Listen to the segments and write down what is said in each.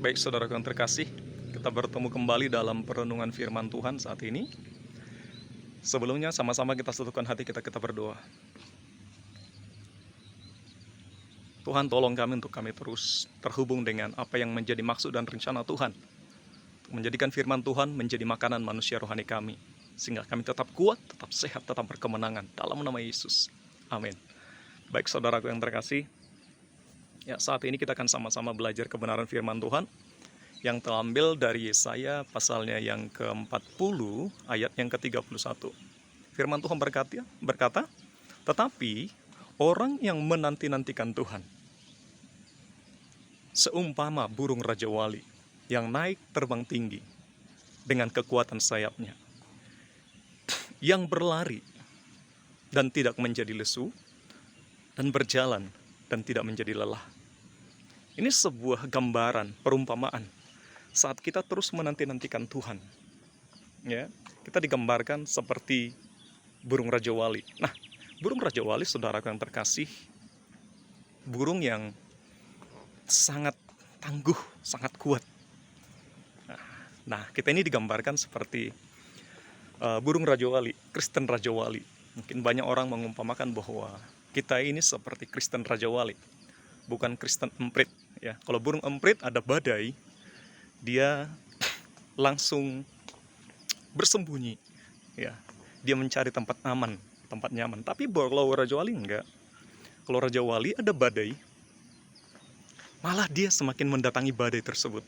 Baik saudara yang terkasih, kita bertemu kembali dalam perenungan firman Tuhan saat ini. Sebelumnya sama-sama kita satukan hati kita berdoa. Tuhan, tolong kami untuk kami terus terhubung dengan apa yang menjadi maksud dan rencana Tuhan, untuk menjadikan firman Tuhan menjadi makanan manusia rohani kami, sehingga kami tetap kuat, tetap sehat, tetap berkemenangan dalam nama Yesus. Amin. Baik saudaraku yang terkasih, ya, saat ini kita akan sama-sama belajar kebenaran firman Tuhan yang terambil dari Yesaya pasalnya yang ke-40 ayat yang ke-31. Firman Tuhan berkata, tetapi orang yang menanti-nantikan Tuhan seumpama burung rajawali yang naik terbang tinggi dengan kekuatan sayapnya, yang berlari dan tidak menjadi lesu, dan berjalan dan tidak menjadi lelah. Ini sebuah gambaran, perumpamaan saat kita terus menanti-nantikan Tuhan. Ya, kita digambarkan seperti burung rajawali. Nah, burung rajawali, saudara yang terkasih, burung yang sangat tangguh, sangat kuat. Nah, kita ini digambarkan seperti burung rajawali, Kristen rajawali. Mungkin banyak orang mengumpamakan bahwa kita ini seperti Kristen rajawali, bukan Kristen emprit. Ya, kalau burung emprit ada badai, dia langsung bersembunyi. Ya, dia mencari tempat aman, tempat nyaman. Tapi kalau rajawali enggak. Kalau rajawali ada badai, malah dia semakin mendatangi badai tersebut.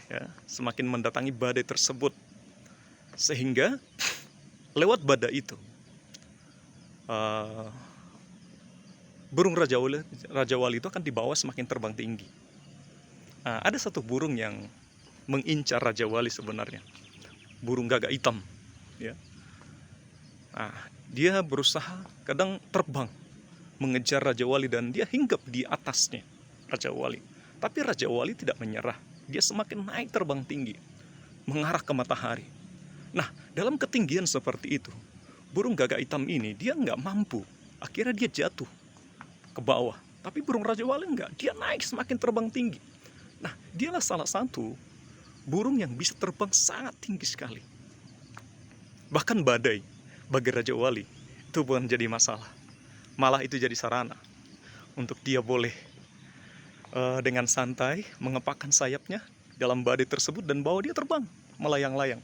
Ya, semakin mendatangi badai tersebut, sehingga lewat badai itu burung rajawali itu akan dibawa semakin terbang tinggi. Nah, ada satu burung yang mengincar rajawali sebenarnya, burung gagak hitam. Ya. Nah, dia berusaha kadang terbang mengejar rajawali dan dia hinggap di atasnya rajawali. Tapi rajawali tidak menyerah, dia semakin naik terbang tinggi mengarah ke matahari. Nah, dalam ketinggian seperti itu, burung gagak hitam ini dia nggak mampu, akhirnya dia jatuh ke bawah. Tapi burung rajawali enggak, dia naik semakin terbang tinggi. Nah, dialah salah satu burung yang bisa terbang sangat tinggi sekali. Bahkan badai bagi rajawali itu bukan jadi masalah, malah itu jadi sarana untuk dia boleh dengan santai mengepakkan sayapnya dalam badai tersebut dan bawa dia terbang melayang-layang.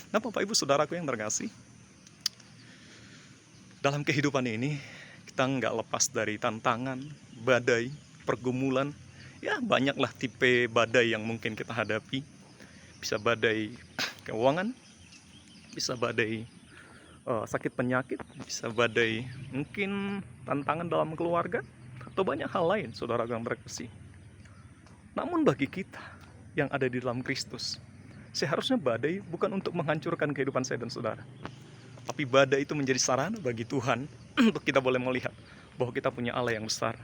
Nah, Bapak Ibu Saudaraku yang terkasih, dalam kehidupan ini kita nggak lepas dari tantangan, badai, pergumulan. Ya, banyaklah tipe badai yang mungkin kita hadapi. Bisa badai keuangan, bisa badai sakit penyakit, bisa badai mungkin tantangan dalam keluarga, atau banyak hal lain, saudara yang terkasih. Namun bagi kita yang ada di dalam Kristus, seharusnya badai bukan untuk menghancurkan kehidupan saya dan saudara, tapi badai itu menjadi sarana bagi Tuhan untuk kita boleh melihat bahwa kita punya Allah yang besar.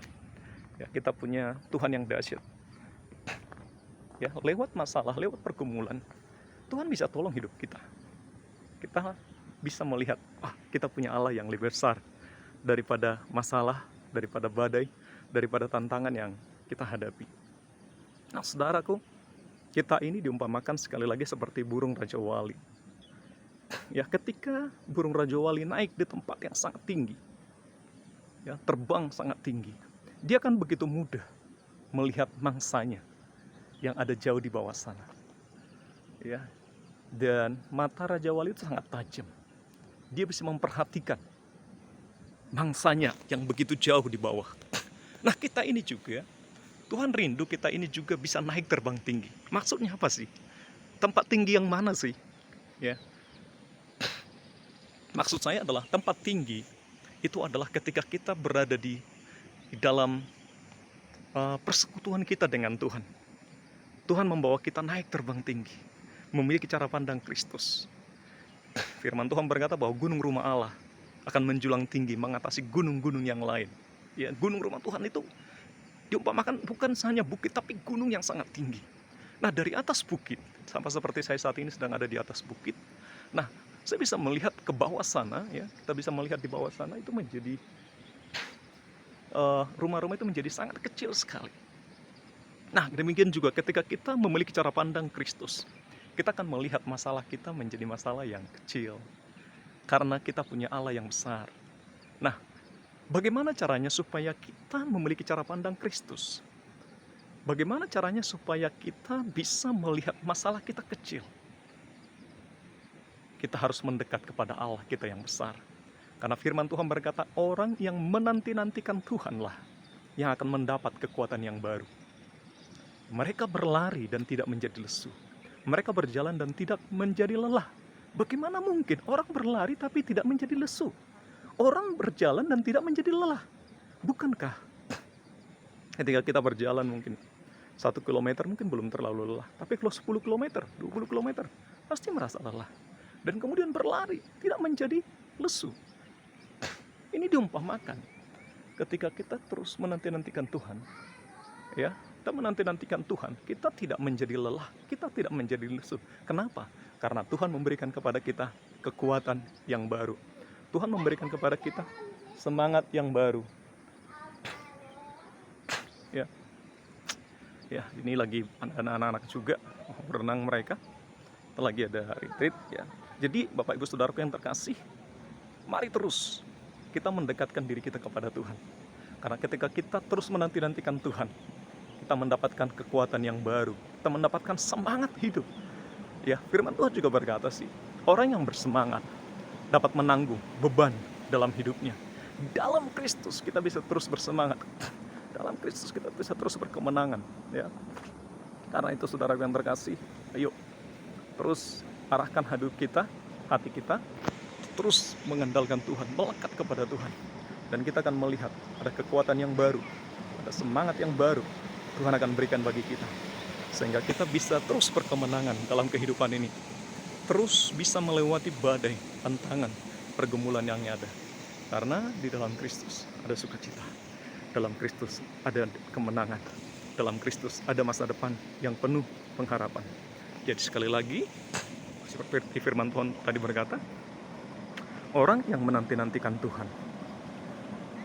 Ya, kita punya Tuhan yang dahsyat. Ya, lewat masalah, lewat pergumulan, Tuhan bisa tolong hidup kita. Kita bisa melihat, kita punya Allah yang lebih besar daripada masalah, daripada badai, daripada tantangan yang kita hadapi. Nah, saudaraku, kita ini diumpamakan sekali lagi seperti burung rajawali. Ya, ketika burung rajawali naik di tempat yang sangat tinggi, ya, terbang sangat tinggi, dia akan begitu mudah melihat mangsanya yang ada jauh di bawah sana. Ya, dan mata rajawali itu sangat tajam. Dia bisa memperhatikan mangsanya yang begitu jauh di bawah. Nah, kita ini juga, Tuhan rindu kita ini juga bisa naik terbang tinggi. Maksudnya apa sih? Tempat tinggi yang mana sih? Ya, maksud saya adalah tempat tinggi itu adalah ketika kita berada di dalam persekutuan kita dengan Tuhan. Tuhan membawa kita naik terbang tinggi, memiliki cara pandang Kristus. Firman Tuhan berkata bahwa gunung rumah Allah akan menjulang tinggi mengatasi gunung-gunung yang lain. Ya, gunung rumah Tuhan itu diumpamakan bukan hanya bukit, tapi gunung yang sangat tinggi. Nah, dari atas bukit, sama seperti saya saat ini sedang ada di atas bukit. Nah, saya bisa melihat ke bawah sana, ya, kita bisa melihat di bawah sana itu menjadi rumah-rumah itu menjadi sangat kecil sekali. Nah, demikian juga ketika kita memiliki cara pandang Kristus, kita akan melihat masalah kita menjadi masalah yang kecil. Karena kita punya Allah yang besar. Nah, bagaimana caranya supaya kita memiliki cara pandang Kristus? Bagaimana caranya supaya kita bisa melihat masalah kita kecil? Kita harus mendekat kepada Allah kita yang besar. Karena firman Tuhan berkata, orang yang menanti-nantikan Tuhanlah yang akan mendapat kekuatan yang baru. Mereka berlari dan tidak menjadi lesu. Mereka berjalan dan tidak menjadi lelah. Bagaimana mungkin orang berlari tapi tidak menjadi lesu? Orang berjalan dan tidak menjadi lelah. Bukankah ketika kita berjalan mungkin 1 kilometer mungkin belum terlalu lelah. Tapi kalau 10 kilometer, 20 kilometer, pasti merasa lelah. Dan kemudian berlari, tidak menjadi lesu. Ini diumpamakan ketika kita terus menanti-nantikan Tuhan. Ya, kita menanti-nantikan Tuhan, kita tidak menjadi lelah, kita tidak menjadi lesu. Kenapa? Karena Tuhan memberikan kepada kita kekuatan yang baru. Tuhan memberikan kepada kita semangat yang baru. Ya, ini lagi anak-anak juga berenang mereka. Lagi ada retreat ya. Jadi Bapak Ibu Saudaraku yang terkasih, mari terus kita mendekatkan diri kita kepada Tuhan. Karena ketika kita terus menanti-nantikan Tuhan, kita mendapatkan kekuatan yang baru, kita mendapatkan semangat hidup. Ya, firman Tuhan juga berkata sih, orang yang bersemangat dapat menanggung beban dalam hidupnya. Dalam Kristus kita bisa terus bersemangat. Dalam Kristus kita bisa terus berkemenangan, ya. Karena itu saudara yang terkasih, ayo terus arahkan hati kita terus mengandalkan Tuhan, melekat kepada Tuhan. Dan kita akan melihat ada kekuatan yang baru, ada semangat yang baru Tuhan akan berikan bagi kita. Sehingga kita bisa terus berkemenangan dalam kehidupan ini. Terus bisa melewati badai, tantangan, pergumulan yang ada. Karena di dalam Kristus ada sukacita. Dalam Kristus ada kemenangan. Dalam Kristus ada masa depan yang penuh pengharapan. Jadi sekali lagi, seperti firman Tuhan tadi berkata, orang yang menanti-nantikan Tuhan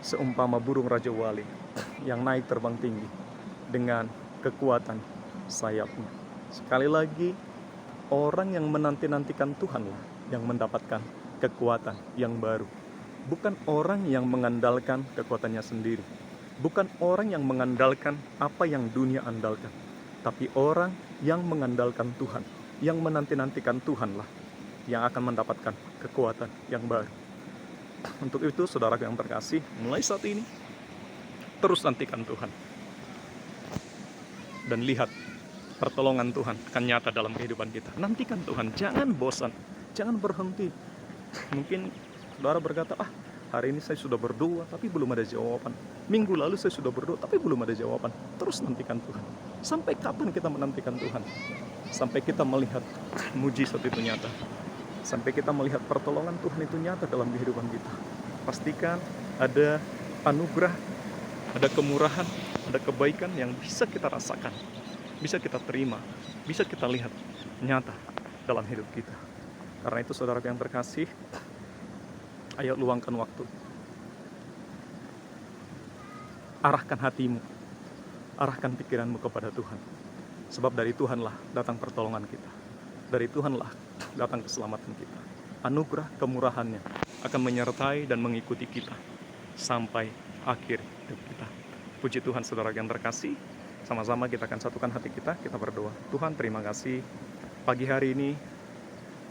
seumpama burung Raja Wali yang naik terbang tinggi dengan kekuatan sayapnya. Sekali lagi, orang yang menanti-nantikan Tuhanlah yang mendapatkan kekuatan yang baru. Bukan orang yang mengandalkan kekuatannya sendiri. Bukan orang yang mengandalkan apa yang dunia andalkan. Tapi orang yang mengandalkan Tuhan, yang menanti-nantikan Tuhanlah yang akan mendapatkan kekuatan yang baru. Untuk itu, saudara yang terkasih, mulai saat ini, terus nantikan Tuhan. Dan lihat pertolongan Tuhan akan nyata dalam kehidupan kita. Nantikan Tuhan, jangan bosan, jangan berhenti. Mungkin saudara berkata, hari ini saya sudah berdoa tapi belum ada jawaban. Minggu lalu saya sudah berdoa tapi belum ada jawaban. Terus nantikan Tuhan. Sampai kapan kita menantikan Tuhan? Sampai kita melihat mujizat itu nyata. Sampai kita melihat pertolongan Tuhan itu nyata dalam kehidupan kita. Pastikan ada anugerah, ada kemurahan, ada kebaikan yang bisa kita rasakan, bisa kita terima, bisa kita lihat nyata dalam hidup kita. Karena itu saudara yang terkasih, ayo luangkan waktu. Arahkan hatimu, arahkan pikiranmu kepada Tuhan. Sebab dari Tuhanlah datang pertolongan kita. Dari Tuhanlah datang keselamatan kita. Anugerah kemurahannya akan menyertai dan mengikuti kita sampai akhir hidup kita. Puji Tuhan saudara yang terkasih. Sama-sama kita akan satukan hati kita berdoa. Tuhan, terima kasih pagi hari ini.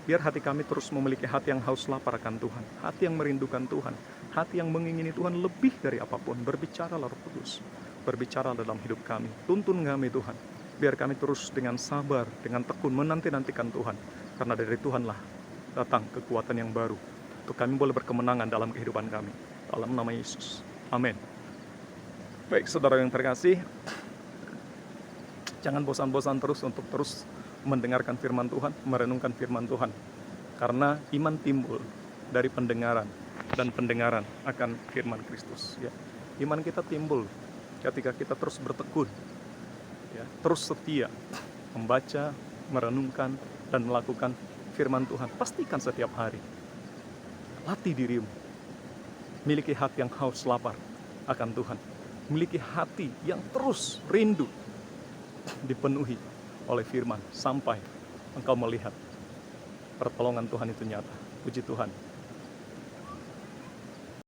Biar hati kami terus memiliki hati yang haus lapar akan Tuhan. Hati yang merindukan Tuhan. Hati yang mengingini Tuhan lebih dari apapun. Berbicaralah Roh Kudus. Berbicara dalam hidup kami. Tuntun kami Tuhan. Biar kami terus dengan sabar, dengan tekun menanti-nantikan Tuhan. Karena dari Tuhanlah datang kekuatan yang baru. Untuk kami boleh berkemenangan dalam kehidupan kami. Dalam nama Yesus. Amin. Baik saudara yang terkasih. Jangan bosan-bosan terus untuk terus mendengarkan firman Tuhan, merenungkan firman Tuhan. Karena iman timbul dari pendengaran dan pendengaran akan firman Kristus. Ya. Iman kita timbul ketika kita terus bertekun, ya, terus setia membaca, merenungkan, dan melakukan firman Tuhan. Pastikan setiap hari. Latih dirimu. Miliki hati yang haus lapar akan Tuhan. Miliki hati yang terus rindu dipenuhi oleh firman sampai engkau melihat pertolongan Tuhan itu nyata. Puji Tuhan.